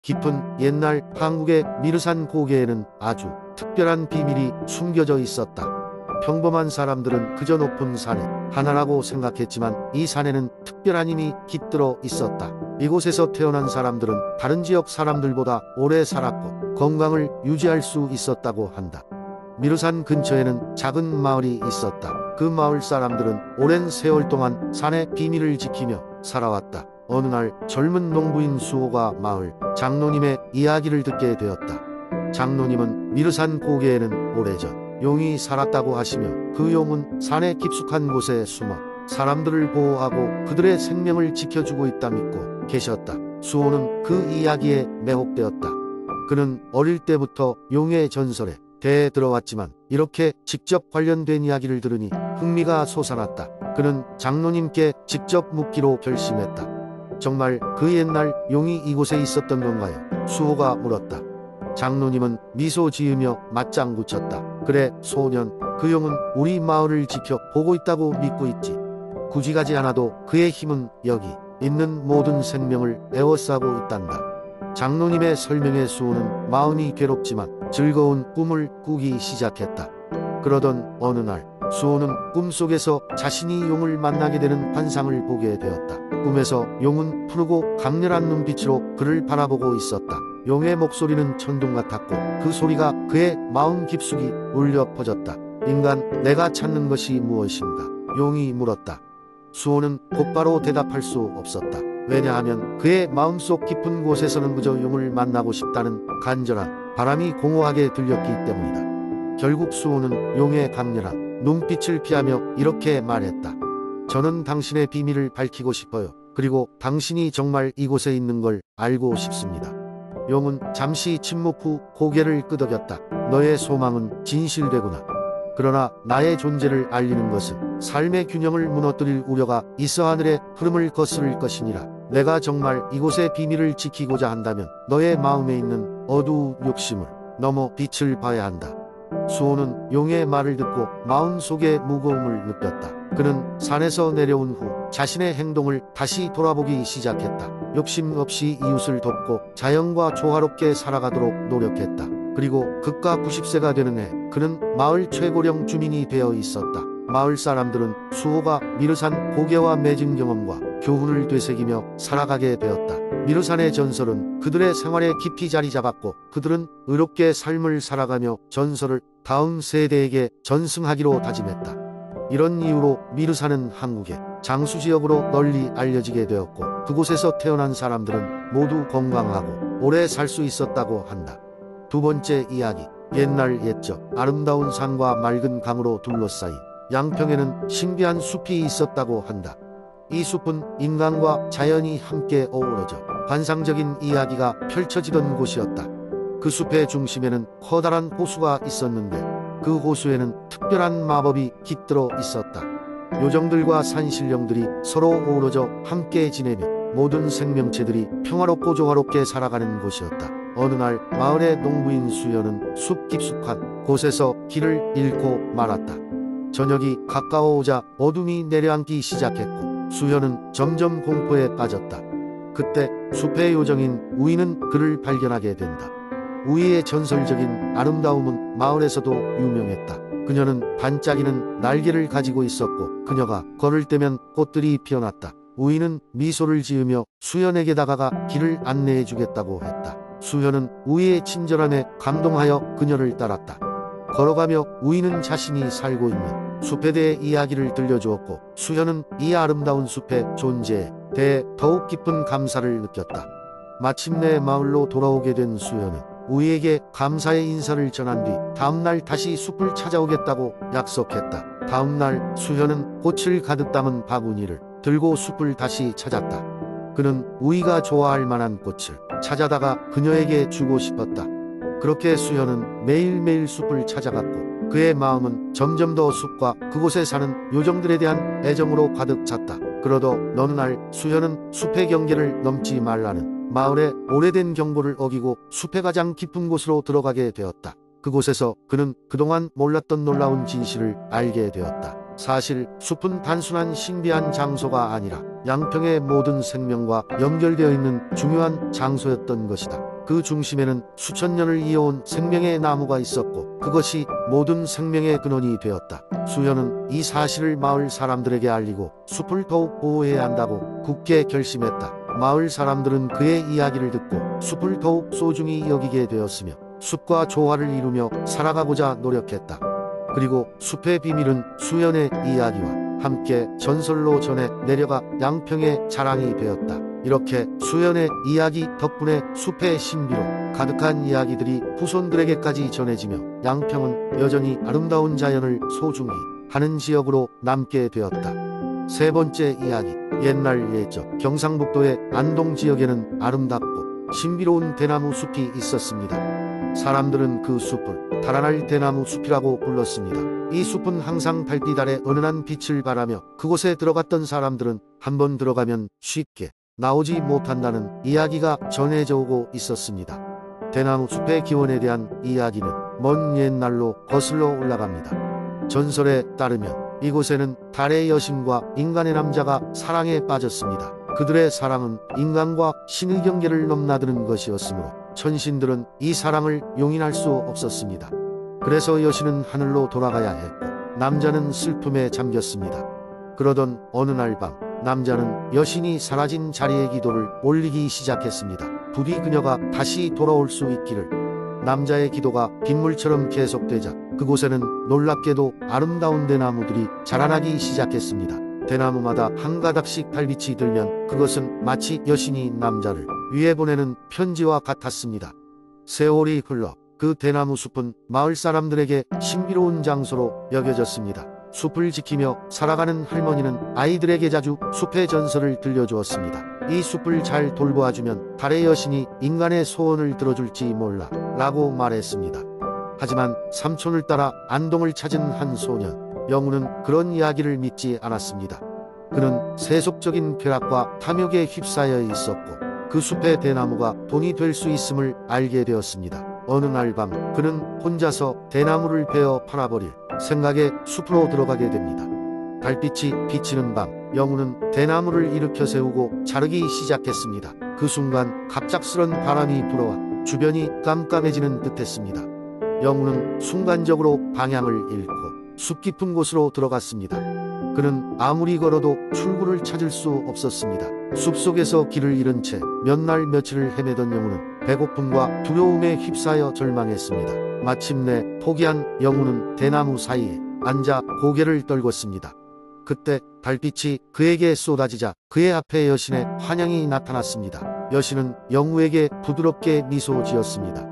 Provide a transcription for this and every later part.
깊은 옛날 한국의 미르산 고개에는 아주 특별한 비밀이 숨겨져 있었다. 평범한 사람들은 그저 높은 산에 하나라고 생각했지만 이 산에는 특별한 힘이 깃들어 있었다. 이곳에서 태어난 사람들은 다른 지역 사람들보다 오래 살았고 건강을 유지할 수 있었다고 한다. 미르산 근처에는 작은 마을이 있었다. 그 마을 사람들은 오랜 세월 동안 산의 비밀을 지키며 살아왔다. 어느 날 젊은 농부인 수호가 마을 장로님의 이야기를 듣게 되었다. 장로님은 미르산 고개에는 오래전 용이 살았다고 하시며 그 용은 산의 깊숙한 곳에 숨어 사람들을 보호하고 그들의 생명을 지켜주고 있다 믿고 계셨다. 수호는 그 이야기에 매혹되었다. 그는 어릴 때부터 용의 전설에 대해 들어왔지만 이렇게 직접 관련된 이야기를 들으니 흥미가 솟아났다. 그는 장로님께 직접 묻기로 결심했다. 정말 그 옛날 용이 이곳에 있었던 건가요? 수호가 물었다. 장로님은 미소 지으며 맞장구 쳤다. 그래 소년, 그 용은 우리 마을을 지켜 보고 있다고 믿고 있지. 굳이 가지 않아도 그의 힘은 여기 있는 모든 생명을 에워싸고 있단다. 장로님의 설명에 수호는 마음이 괴롭지만 즐거운 꿈을 꾸기 시작했다. 그러던 어느 날 수호는 꿈속에서 자신이 용을 만나게 되는 환상을 보게 되었다. 꿈에서 용은 푸르고 강렬한 눈빛으로 그를 바라보고 있었다. 용의 목소리는 천둥 같았고 그 소리가 그의 마음 깊숙이 울려 퍼졌다. 인간, 내가 찾는 것이 무엇인가? 용이 물었다. 수호는 곧바로 대답할 수 없었다. 왜냐하면 그의 마음속 깊은 곳에서는 그저 용을 만나고 싶다는 간절한 바람이 공허하게 들렸기 때문이다. 결국 수호는 용의 강렬한 눈빛을 피하며 이렇게 말했다. 저는 당신의 비밀을 밝히고 싶어요. 그리고 당신이 정말 이곳에 있는 걸 알고 싶습니다. 용은 잠시 침묵 후 고개를 끄덕였다. 너의 소망은 진실되구나. 그러나 나의 존재를 알리는 것은 삶의 균형을 무너뜨릴 우려가 있어 하늘의 흐름을 거스를 것이니라. 내가 정말 이곳의 비밀을 지키고자 한다면 너의 마음에 있는 어두운 욕심을 넘어 빛을 봐야 한다. 수호는 용의 말을 듣고 마음속에 무거움을 느꼈다. 그는 산에서 내려온 후 자신의 행동을 다시 돌아보기 시작했다. 욕심 없이 이웃을 돕고 자연과 조화롭게 살아가도록 노력했다. 그리고 그가 90세가 되는 해 그는 마을 최고령 주민이 되어 있었다. 마을 사람들은 수호가 미르산 고개와 맺은 경험과 교훈을 되새기며 살아가게 되었다. 미르산의 전설은 그들의 생활에 깊이 자리 잡았고 그들은 의롭게 삶을 살아가며 전설을 다음 세대에게 전승하기로 다짐했다. 이런 이유로 미르산은 한국의 장수지역으로 널리 알려지게 되었고 그곳에서 태어난 사람들은 모두 건강하고 오래 살 수 있었다고 한다. 두 번째 이야기. 옛날 옛적 아름다운 산과 맑은 강으로 둘러싸인 양평에는 신비한 숲이 있었다고 한다. 이 숲은 인간과 자연이 함께 어우러져 환상적인 이야기가 펼쳐지던 곳이었다. 그 숲의 중심에는 커다란 호수가 있었는데 그 호수에는 특별한 마법이 깃들어 있었다. 요정들과 산신령들이 서로 어우러져 함께 지내며 모든 생명체들이 평화롭고 조화롭게 살아가는 곳이었다. 어느 날 마을의 농부인 수연은 숲 깊숙한 곳에서 길을 잃고 말았다. 저녁이 가까워오자 어둠이 내려앉기 시작했고 수연은 점점 공포에 빠졌다. 그때 숲의 요정인 우이는 그를 발견하게 된다. 우이의 전설적인 아름다움은 마을에서도 유명했다. 그녀는 반짝이는 날개를 가지고 있었고 그녀가 걸을 때면 꽃들이 피어났다. 우이는 미소를 지으며 수연에게 다가가 길을 안내해 주겠다고 했다. 수연은 우이의 친절함에 감동하여 그녀를 따랐다. 걸어가며 우이는 자신이 살고 있는 숲에 대해 이야기를 들려주었고 수연은 이 아름다운 숲의 존재에 대해 더욱 깊은 감사를 느꼈다. 마침내 마을로 돌아오게 된 수연은 우이에게 감사의 인사를 전한 뒤 다음날 다시 숲을 찾아오겠다고 약속했다. 다음날 수연은 꽃을 가득 담은 바구니를 들고 숲을 다시 찾았다. 그는 우이가 좋아할 만한 꽃을 찾아다가 그녀에게 주고 싶었다. 그렇게 수연은 매일매일 숲을 찾아갔고 그의 마음은 점점 더 숲과 그곳에 사는 요정들에 대한 애정으로 가득 찼다. 그러던 어느 날 수연은 숲의 경계를 넘지 말라는 마을의 오래된 경고를 어기고 숲의 가장 깊은 곳으로 들어가게 되었다. 그곳에서 그는 그동안 몰랐던 놀라운 진실을 알게 되었다. 사실 숲은 단순한 신비한 장소가 아니라 양평의 모든 생명과 연결되어 있는 중요한 장소였던 것이다. 그 중심에는 수천 년을 이어온 생명의 나무가 있었고 그것이 모든 생명의 근원이 되었다. 수연은 이 사실을 마을 사람들에게 알리고 숲을 더욱 보호해야 한다고 굳게 결심했다. 마을 사람들은 그의 이야기를 듣고 숲을 더욱 소중히 여기게 되었으며 숲과 조화를 이루며 살아가고자 노력했다. 그리고 숲의 비밀은 수연의 이야기와 함께 전설로 전해 내려가 양평의 자랑이 되었다. 이렇게 수연의 이야기 덕분에 숲의 신비로 가득한 이야기들이 후손들에게까지 전해지며 양평은 여전히 아름다운 자연을 소중히 하는 지역으로 남게 되었다. 세 번째 이야기. 옛날 예적 경상북도의 안동 지역에는 아름답고 신비로운 대나무 숲이 있었습니다. 사람들은 그 숲을 달아날 대나무 숲이라고 불렀습니다. 이 숲은 항상 달빛 아래 은은한 빛을 발하며 그곳에 들어갔던 사람들은 한번 들어가면 쉽게 나오지 못한다는 이야기가 전해져 오고 있었습니다. 대나무 숲의 기원에 대한 이야기는 먼 옛날로 거슬러 올라갑니다. 전설에 따르면 이곳에는 달의 여신과 인간의 남자가 사랑에 빠졌습니다. 그들의 사랑은 인간과 신의 경계를 넘나드는 것이었으므로 천신들은 이 사랑을 용인할 수 없었습니다. 그래서 여신은 하늘로 돌아가야 했고 남자는 슬픔에 잠겼습니다. 그러던 어느 날 밤 남자는 여신이 사라진 자리에 기도를 올리기 시작했습니다. 부디 그녀가 다시 돌아올 수 있기를. 남자의 기도가 빗물처럼 계속되자 그곳에는 놀랍게도 아름다운 대나무들이 자라나기 시작했습니다. 대나무마다 한 가닥씩 달빛이 들면 그것은 마치 여신이 남자를 위해 보내는 편지와 같았습니다. 세월이 흘러 그 대나무 숲은 마을 사람들에게 신비로운 장소로 여겨졌습니다. 숲을 지키며 살아가는 할머니는 아이들에게 자주 숲의 전설을 들려주었습니다. 이 숲을 잘 돌보아주면 달의 여신이 인간의 소원을 들어줄지 몰라 라고 말했습니다. 하지만 삼촌을 따라 안동을 찾은 한 소년 영우는 그런 이야기를 믿지 않았습니다. 그는 세속적인 쾌락과 탐욕에 휩싸여 있었고 그 숲의 대나무가 돈이 될 수 있음을 알게 되었습니다. 어느 날 밤 그는 혼자서 대나무를 베어 팔아버릴 생각에 숲으로 들어가게 됩니다. 달빛이 비치는 밤 영우는 대나무를 일으켜 세우고 자르기 시작했습니다. 그 순간 갑작스런 바람이 불어와 주변이 깜깜해지는 듯했습니다. 영우는 순간적으로 방향을 잃고 숲 깊은 곳으로 들어갔습니다. 그는 아무리 걸어도 출구를 찾을 수 없었습니다. 숲속에서 길을 잃은 채 몇 날 며칠을 헤매던 영우는 배고픔과 두려움에 휩싸여 절망했습니다. 마침내 포기한 영우는 대나무 사이에 앉아 고개를 떨궜습니다. 그때 달빛이 그에게 쏟아지자 그의 앞에 여신의 환영이 나타났습니다. 여신은 영우에게 부드럽게 미소 지었습니다.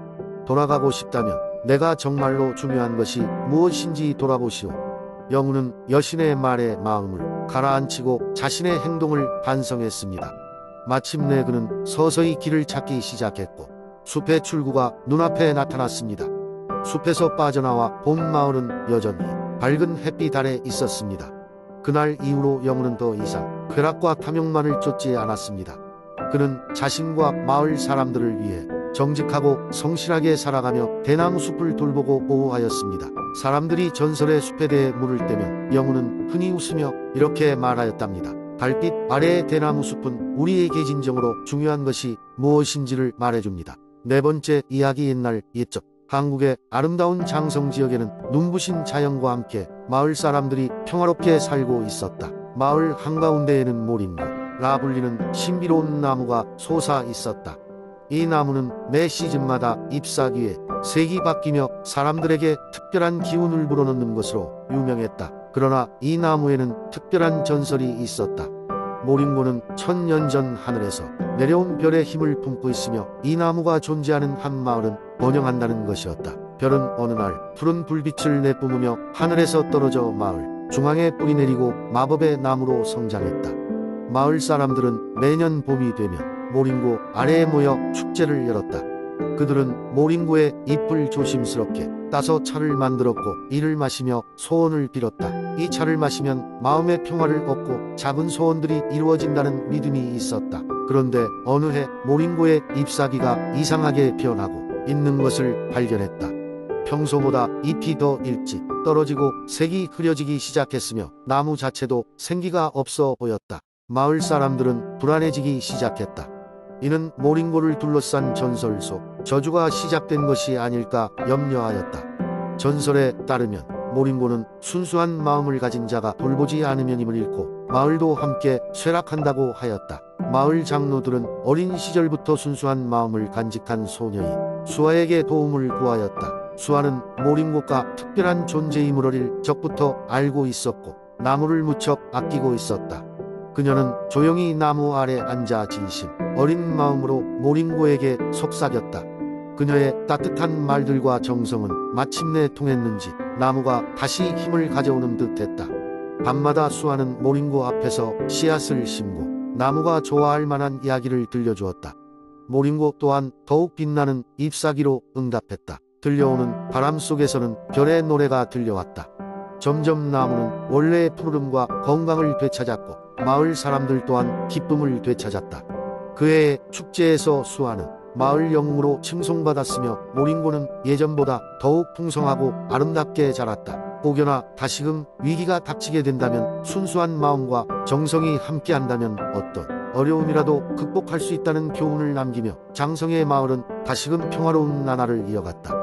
돌아가고 싶다면 내가 정말로 중요한 것이 무엇인지 돌아보시오. 영우는 여신의 말에 마음을 가라앉히고 자신의 행동을 반성했습니다. 마침내 그는 서서히 길을 찾기 시작했고 숲의 출구가 눈앞에 나타났습니다. 숲에서 빠져나와 본 마을은 여전히 밝은 햇빛 아래 있었습니다. 그날 이후로 영우는 더 이상 쾌락과 탐욕만을 쫓지 않았습니다. 그는 자신과 마을 사람들을 위해 정직하고 성실하게 살아가며 대나무 숲을 돌보고 보호하였습니다. 사람들이 전설의 숲에 대해 물을 때면 영우는 흔히 웃으며 이렇게 말하였답니다. 달빛 아래의 대나무 숲은 우리에게 진정으로 중요한 것이 무엇인지를 말해줍니다. 네 번째 이야기. 옛날 옛적 한국의 아름다운 장성 지역에는 눈부신 자연과 함께 마을 사람들이 평화롭게 살고 있었다. 마을 한가운데에는 모린고라 불리는 신비로운 나무가 솟아 있었다. 이 나무는 매 시즌마다 잎사귀에 색이 바뀌며 사람들에게 특별한 기운을 불어넣는 것으로 유명했다. 그러나 이 나무에는 특별한 전설이 있었다. 모린고는 천년 전 하늘에서 내려온 별의 힘을 품고 있으며 이 나무가 존재하는 한 마을은 번영한다는 것이었다. 별은 어느 날 푸른 불빛을 내뿜으며 하늘에서 떨어져 마을 중앙에 뿌리 내리고 마법의 나무로 성장했다. 마을 사람들은 매년 봄이 되면 모린고 아래에 모여 축제를 열었다. 그들은 모린고의 잎을 조심스럽게 따서 차를 만들었고 이를 마시며 소원을 빌었다. 이 차를 마시면 마음의 평화를 얻고 작은 소원들이 이루어진다는 믿음이 있었다. 그런데 어느 해 모린고의 잎사귀가 이상하게 변하고 있는 것을 발견했다. 평소보다 잎이 더 일찍 떨어지고 색이 흐려지기 시작했으며 나무 자체도 생기가 없어 보였다. 마을 사람들은 불안해지기 시작했다. 이는 모링고를 둘러싼 전설 속 저주가 시작된 것이 아닐까 염려하였다. 전설에 따르면 모링고는 순수한 마음을 가진 자가 돌보지 않으면 힘을 잃고 마을도 함께 쇠락한다고 하였다. 마을 장로들은 어린 시절부터 순수한 마음을 간직한 소녀인 수아에게 도움을 구하였다. 수아는 모링고가 특별한 존재임을 어릴 적부터 알고 있었고 나무를 무척 아끼고 있었다. 그녀는 조용히 나무 아래 앉아 진심 어린 마음으로 모링고에게 속삭였다. 그녀의 따뜻한 말들과 정성은 마침내 통했는지 나무가 다시 힘을 가져오는 듯했다. 밤마다 수아는 모링고 앞에서 씨앗을 심고 나무가 좋아할 만한 이야기를 들려주었다. 모링고 또한 더욱 빛나는 잎사귀로 응답했다. 들려오는 바람 속에서는 별의 노래가 들려왔다. 점점 나무는 원래의 푸르름과 건강을 되찾았고 마을 사람들 또한 기쁨을 되찾았다. 그해의 축제에서 수아는 마을 영웅으로 칭송받았으며 모링고는 예전보다 더욱 풍성하고 아름답게 자랐다. 혹여나 다시금 위기가 닥치게 된다면 순수한 마음과 정성이 함께한다면 어떤 어려움이라도 극복할 수 있다는 교훈을 남기며 장성의 마을은 다시금 평화로운 나날을 이어갔다.